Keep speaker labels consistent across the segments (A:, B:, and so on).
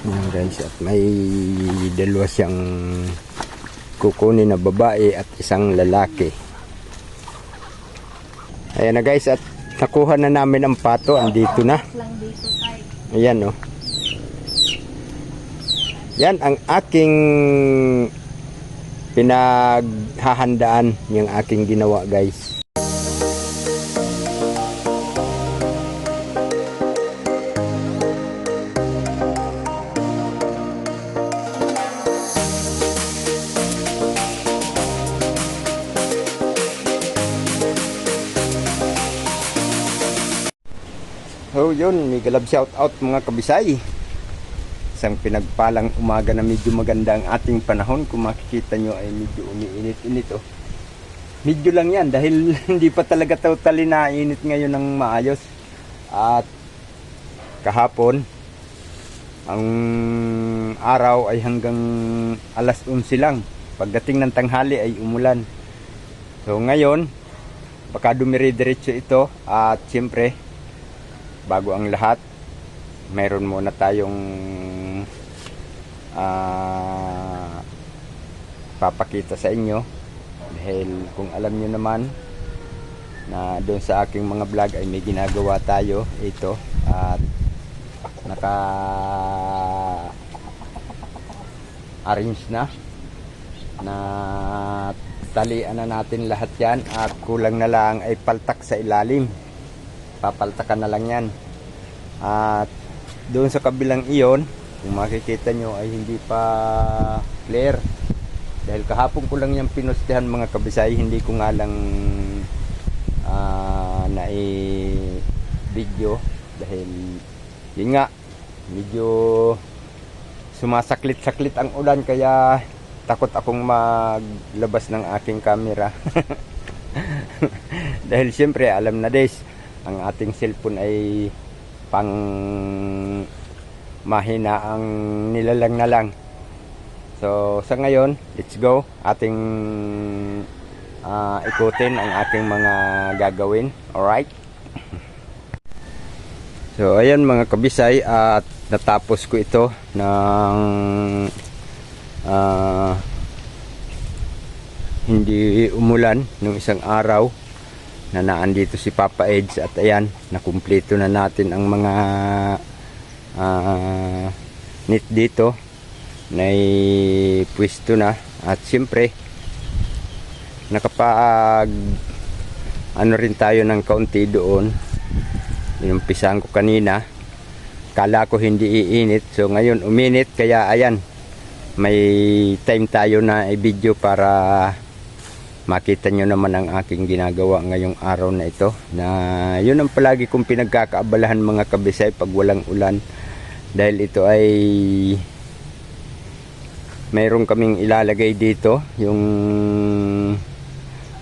A: Ayan guys, at may dalawa siyang kukunin na babae at isang lalaki. Ayan na guys, at nakuha na namin ang pato. Andito na. Ayan o. Yan ang aking pinaghahandaan, yung aking ginawa guys. So yun, may galab shout out mga kabisay. Isang pinagpalang umaga na medyo maganda ang ating panahon. Kung makikita nyo ay medyo umiinit-init oh. Medyo lang yan dahil hindi pa talaga totally na init ngayon ng maayos. At kahapon ang araw ay hanggang alas 11 lang. Pagdating ng tanghali ay umulan. So ngayon baka dumire-diretso ito. At siyempre bago ang lahat, mayroon muna tayong papakita sa inyo. Dahil kung alam nyo naman na doon sa aking mga vlog ay may ginagawa tayo ito. At naka arrange na talian na natin lahat yan. At kulang na lang ay paltak sa ilalim. Papaltakan na lang yan. At doon sa kabilang iyon, kung makikita nyo ay hindi pa clear dahil kahapon ko lang yung pinustihan mga kabisay. Hindi ko nga lang video dahil yun nga medyo sumasaklit-saklit ang ulan, kaya takot akong maglabas ng aking camera. Dahil siyempre alam na des, ang ating cellphone ay pang mahina ang nilalang na lang. So sa ngayon, let's go. Ating ikutin ang aking mga gagawin. Alright. So ayan mga kabisay, at natapos ko ito ng hindi umulan nung isang araw na naandito si Papa Eds. At ayan, nakumpleto na natin ang mga net dito, naipwesto na. At siyempre nakapag ano rin tayo ng kaunti doon. Inumpisahan ko kanina, kala ko hindi iinit, so ngayon uminit. Kaya ayan, may time tayo na i-video para makita nyo naman ang aking ginagawa ngayong araw na ito. Na yun ang palagi kong pinagkakaabalahan mga kabisay pag walang ulan. Dahil ito ay mayroon kaming ilalagay dito, yung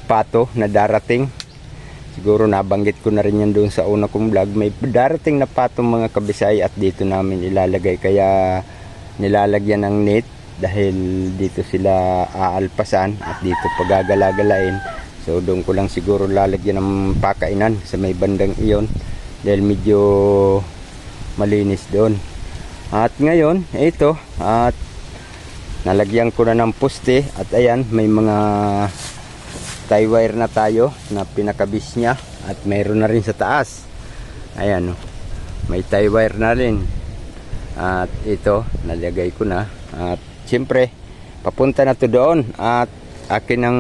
A: pato na darating. Siguro nabanggit ko na rin yan doon sa una kong vlog. May darating na pato mga kabisay at dito namin ilalagay. Kaya nilalagyan ng net dahil dito sila aalpasan at dito pagagalagalain. So doon ko lang siguro lalagyan ng pakainan sa may bandang iyon dahil medyo malinis doon. At ngayon ito, at nalagyan ko na ng poste. At ayan, may mga tie wire na tayo na pinakabis niya. At mayroon na rin sa taas. Ayan, may tie wire na rin. At ito, nalagay ko na. At siyempre, papunta na to doon. At akin ang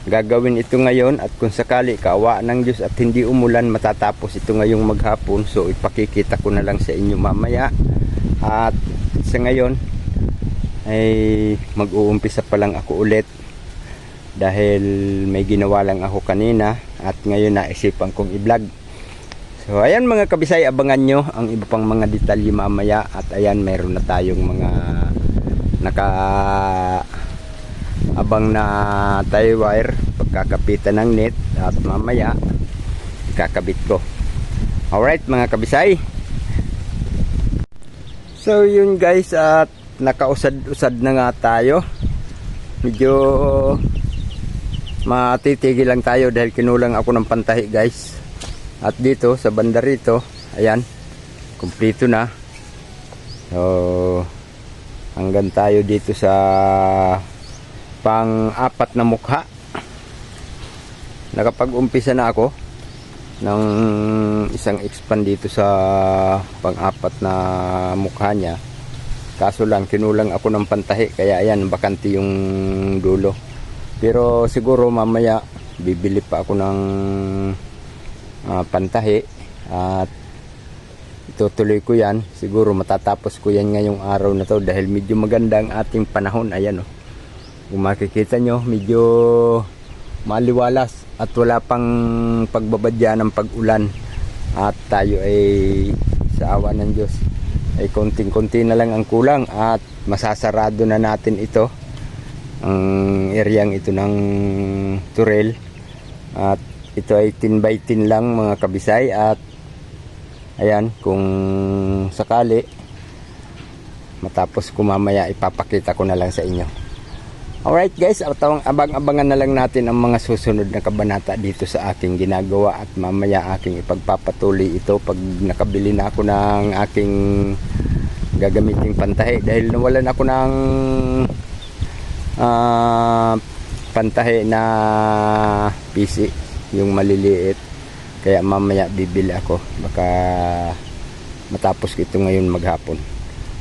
A: gagawin ito ngayon. At kung sakali, kaawa ng Diyos at hindi umulan, matatapos ito ngayong maghapon. So ipakikita ko na lang sa inyo mamaya. At sa ngayon ay mag-uumpisa pa lang ako ulit dahil may ginawa lang ako kanina. At ngayon naisipan kong i-vlog. So ayan mga kabisay, abangan nyo ang iba pang mga detalye mamaya. At ayan, mayroon na tayong mga abang na tie wire, pagkakapitan ng net. At mamaya ikakabit ko. Alright mga kabisay, so yun guys, at nakausad-usad na nga tayo. Medyo matitigil lang tayo dahil kinulang ako ng pantahi guys. At dito sa banda rito, ayan, Kumpleto na. So hanggang tayo dito sa pang-apat na mukha. Nakapag-umpisa na ako ng isang expand dito sa pang-apat na mukha niya. Kaso lang kinulang ako ng pantahi, kaya ayan, bakante yung dulo. Pero siguro mamaya bibili pa ako ng pantahi at itutuloy ko yan. Siguro matatapos ko yan ngayong araw na to dahil medyo maganda ang ating panahon. Ayan, oh. Kung makikita nyo, medyo maliwalas at wala pang pagbabadya ng pag-ulan. At tayo ay sa awa ng Diyos ay konting-konti na lang ang kulang at masasarado na natin ito, ang areang ito ng Turel. At ito ay 10 by 10 lang mga kabisay. At ayan, kung sakali matapos ko mamaya ipapakita ko na lang sa inyo. Alright guys, abang-abangan na lang natin ang mga susunod na kabanata dito sa aking ginagawa. At mamaya aking ipagpapatuloy ito pag nakabili na ako ng aking gagamiting pantahi. Dahil nawalan ako ng pantahi na PC, yung maliliit. Kaya mamaya bibili ako. Baka matapos ko ito ngayon maghapon.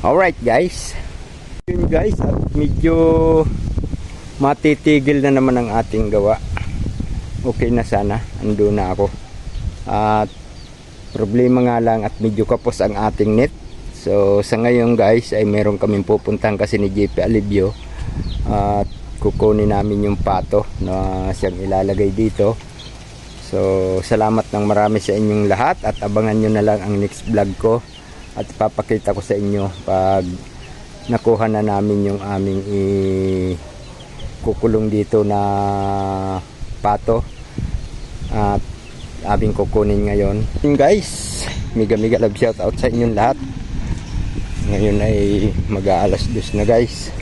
A: Alright guys. Yun guys, at medyo matitigil na naman ang ating gawa. Okay na sana, ando na ako. At problema nga lang at medyo kapos ang ating net. So sa ngayon guys ay meron kaming pupuntahan kasi ni JP Alivio. At kukunin namin yung pato na siyang ilalagay dito. So salamat ng marami sa inyong lahat at abangan nyo na lang ang next vlog ko. At ipapakita ko sa inyo pag nakuha na namin yung aming kukulong dito na pato at aming kukunin ngayon. Guys, mega love shout out sa inyong lahat. Ngayon ay mag-aalas 2 na guys.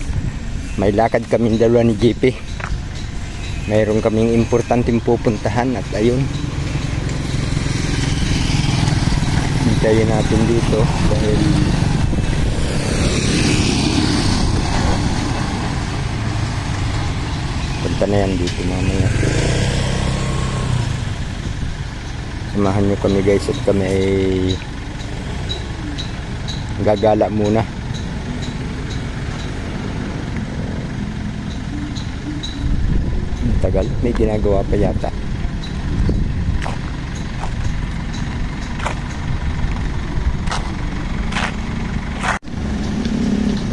A: May lakad kaming dalawa ni JP. Mayroon kaming importanteng pupuntahan at ayun, hintayin natin dito dahil punta na yan dito mamaya. Samahan nyo kami guys at kami ay gagala muna. Tagal, may ginagawa pa yata.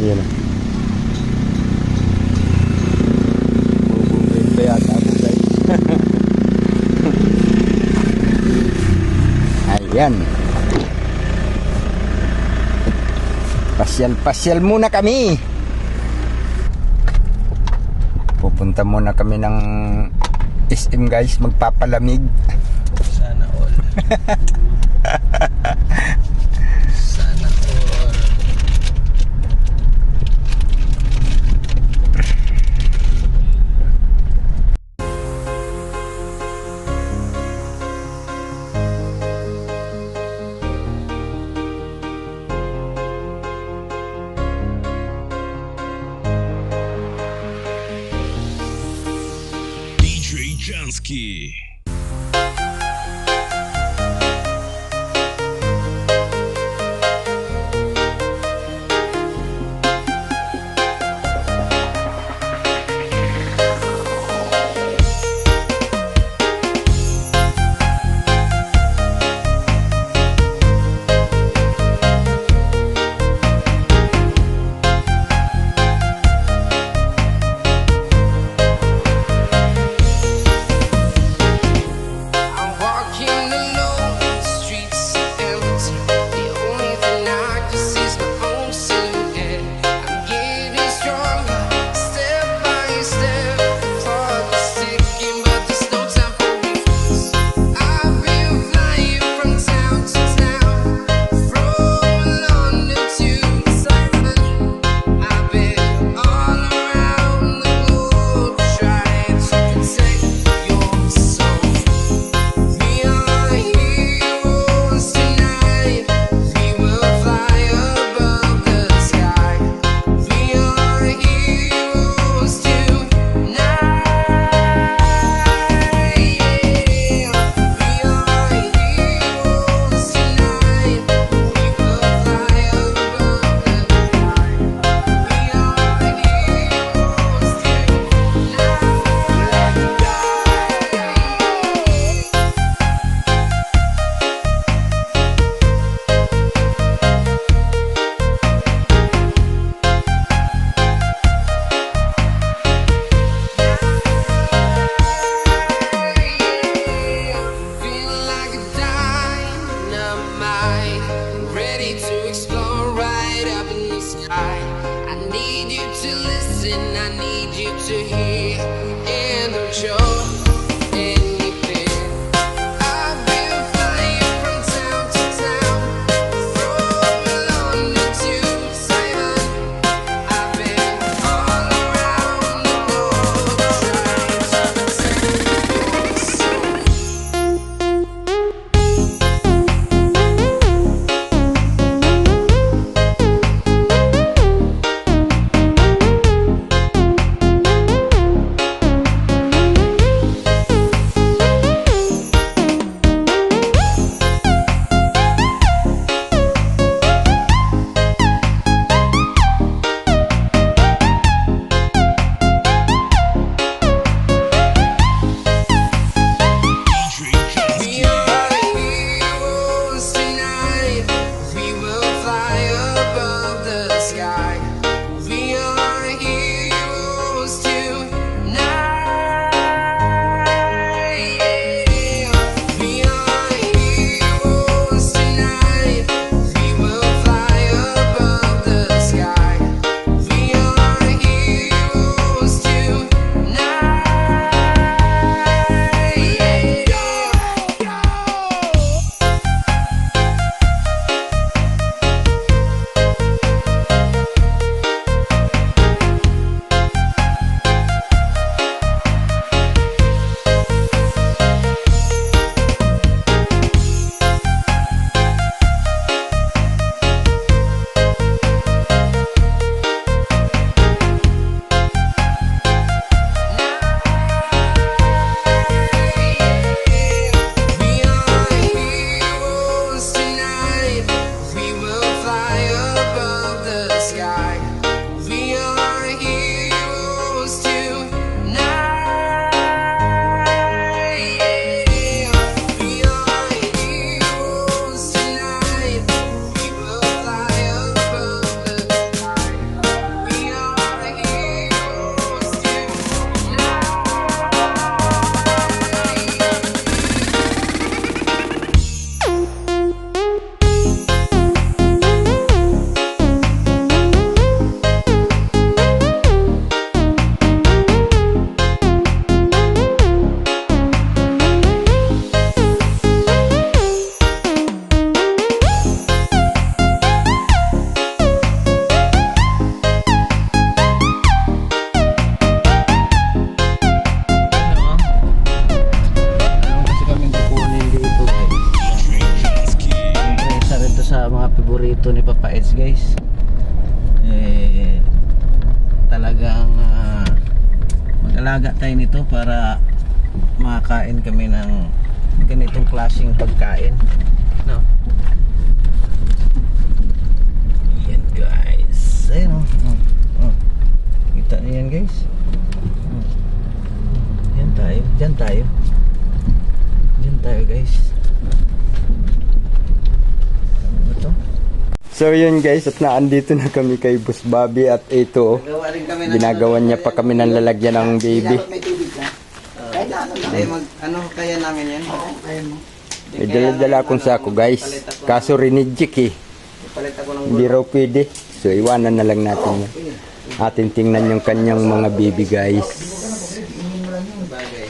A: Ayan o. Ayan. Pasyal muna kami. Pupunta muna kami ng SM guys, magpapalamig.
B: Sana all. Sana all.
C: Jansky. to explore right up in the sky. I need you to listen, I need you to hear, and don't show anything. I've been flying from town to town, from London to Taiwan. I've been all around the globe trying to send your soul. We are heroes tonight. We will fly above the sky. We are heroes tonight. We are heroes tonight. We will fly above the sky. We are heroes tonight. We are heroes tonight. We will fly above the sky. We are heroes tonight. We are heroes tonight. We will fly above the sky. We are heroes tonight.
B: Meron kasi kaming kukunin dito guys. Siyempre, isa rin to sa mga paborito ni Papa Eds guys. Talagang mag-alaga tayo nito para makakain kami ng ganitong klaseng pagkain, no? Yan guys, ayun oh. Kita niyo yan guys. Yan tayo, dyan tayo guys. Ano ba to?
A: So yun guys, at naandito na kami kay Boss Bobby at ito,
B: Gawa rin kami
A: ginagawan niya pa kami ng lalagyan ng baby.
D: May tubig ka? Kahit na ano lang.
B: Hindi, ano kaya namin yan?
D: Kaya mo.
A: May dala-dala akong sako guys. Kaso rinijik eh.
B: Palit ako ng
A: Hindi raw pwede. So iwanan na lang natin yan. Atin tingnan yung kanyang mga baby guys.
B: bagay.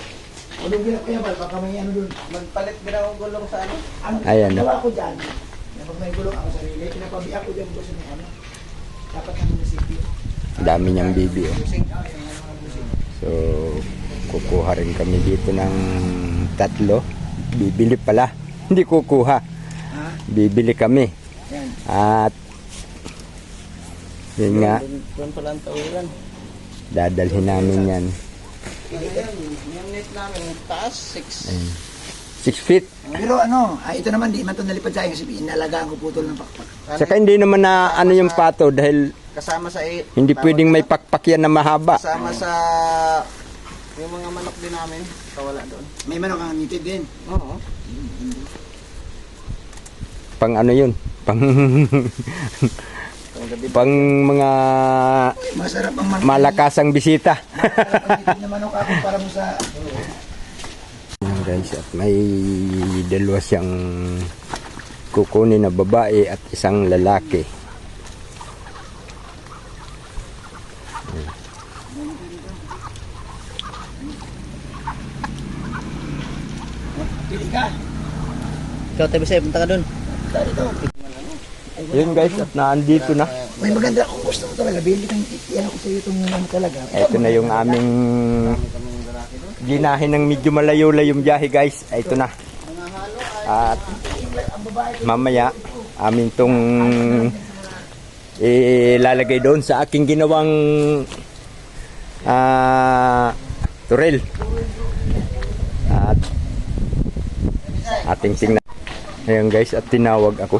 D: Ulong gila ko yan, baka may ano dun.
B: Magpalit din ako gulong sa ano?
D: Ang
A: Ayan,
D: gawa ko dyan, na pag may gulong ako sarili, pinapabiyak ko dyan boss ng ano. Dapat ng munisipyo.
A: Dami niyang baby oh. So kukuha rin kami dito ng tatlo. Bibili pala. Hindi kukuha. Bibili kami.
D: Yan.
A: At yun nga,
B: Doon pala ang tawiran.
A: dadalhin namin yan.
B: Ayan, yung net namin, taas 6.
A: 6 feet.
D: Pero ano, ito naman di man ito nalipad sa akin kasi inalagaan ko putol ng pakpak.
A: Saka hindi naman na ano yung pato dahil
B: Kasama sa
A: hindi pwedeng may pakpak yan na mahaba.
B: Kasama sa yung mga manok din namin, kawala doon.
D: May manok ang nitid din.
B: Oo.
A: Pang ano yun? Pang pang mga
D: Masarap ang manok.
A: malakasang bisita.
D: Masarap ang nitid na manok ako para mo sa...
A: Yan guys, at may dalawa siyang kukunin na babae at isang lalaki.
D: Pili ka.
B: Ikaw tayo Bisay, punta ka dun.
D: Dito.
A: Yun guys, at naandito na.
D: May maganda kung gusto mo talaga. Bili kang yan ako sa iyo itong ano talaga.
A: Ito na yung aming ginahin ng medyo malayo-layong biyahe guys. Ito na. At mamaya amin tong ilalagay doon sa aking ginawang turel. At ating tingnan. Ayan guys, at tinawag ako.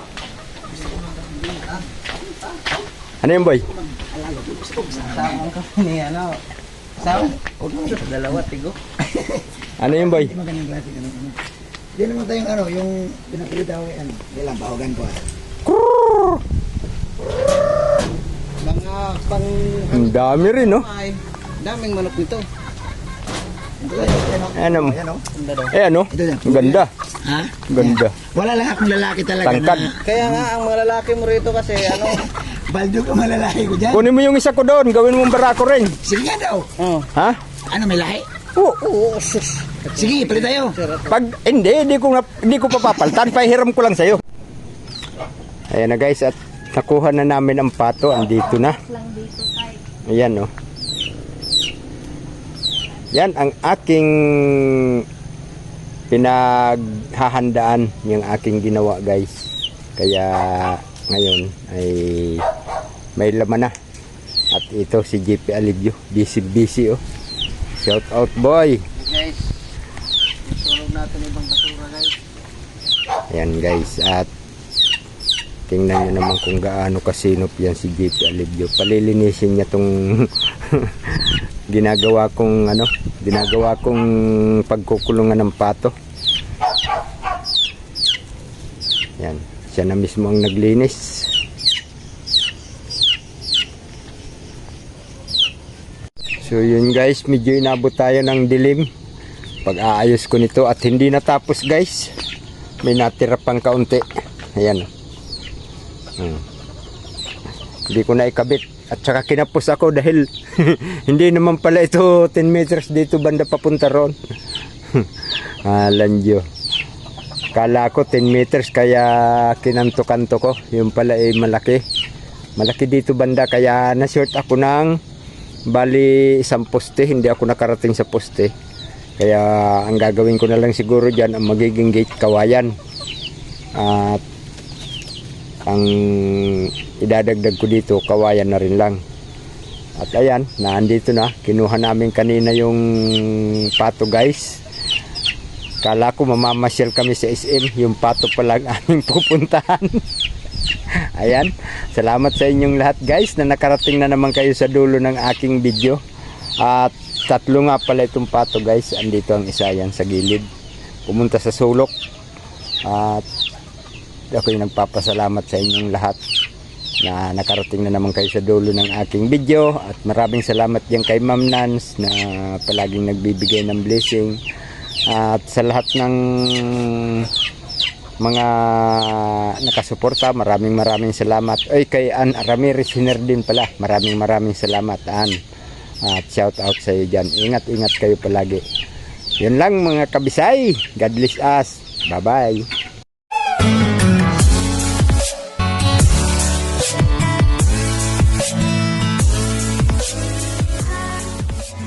A: Ano yun boy?
B: Sama ka ni ano. Sama? Dalawa, tigo.
A: Ano yun boy?
D: Magandang klase ka naman. Hindi naman tayong ano, yung pinapilitaw yan. Hindi lang, pahugan ko.
B: Mga pang...
A: Ang dami rin no?
B: Ay, daming manok nito.
A: Ano?
D: Ayan o.
B: Ganda daw.
A: Eh ano?
D: Ito yan.
A: Ang ganda.
D: Ha?
A: Ganda.
D: Wala lang akong lalaki talaga
A: Tangkad.
D: na...
B: Kaya nga, ang mga lalaki mo rito kasi ano...
D: Baldo ka malalaki ko dyan.
A: Kunin mo yung isa ko doon. Gawin mong barako rin.
D: Sige nga daw.
B: Oh.
A: Ha?
D: Ano, may lahi?
B: Oo, sus.
D: Sige, palit tayo.
A: Pag hindi ko papapaltan. Pahiram ko lang sa'yo. Ayan na guys, at nakuha na namin ang pato. Andito na. Ayan oh. Yan ang aking pinaghahandaan, yung aking ginawa guys. Kaya ngayon ay may laman na. At ito si JP Alivio, busy oh. Shout out boy.
B: Guys, isulog natin ibang basura guys.
A: Ayan guys, at tingnan nyo naman kung gaano kasinop yan si JP Alivio. Palilinisin niya tong ginagawa kong pagkukulungan ng pato. Yan, siya na mismo ang naglinis. So yun guys, medyo inabot tayo ng dilim pag-aayos ko nito at hindi natapos guys. May natira pang kaunti. Ayan. Hindi ko na ikabit at saka kinapos ako dahil hindi naman pala ito 10 meters dito banda papunta ron. Alanjo. Kala ko 10 meters kaya kinanto-kanto ko. Yung pala ay malaki. Malaki dito banda kaya na-short ako ng bali isang poste. Hindi ako nakarating sa poste. Kaya ang gagawin ko na lang siguro dyan ang magiging gate kawayan. At ang idadagdag ko dito kawayan na rin lang. At ayan, naandito na. Kinuha namin kanina yung pato guys. Kala ko mamamasyal kami sa SM. Yung pato pa lang aming pupuntahan. Ayan, salamat sa inyong lahat guys na nakarating na naman kayo sa dulo ng aking video. At tatlo nga pala itong pato guys. Andito ang isa yan sa gilid. Pumunta sa sulok. At ako yung nagpapasalamat sa inyong lahat na nakarating na naman kayo sa dulo ng aking video. At maraming salamat din kay Ma'am Nance na palaging nagbibigay ng blessing. At sa lahat ng mga nakasuporta, maraming salamat. Oy, kay Ann Ramirez Hiner din pala, maraming salamat Ann. At shout out sa iyo dyan. Ingat kayo palagi. Yun lang mga kabisay. God bless us. Bye bye.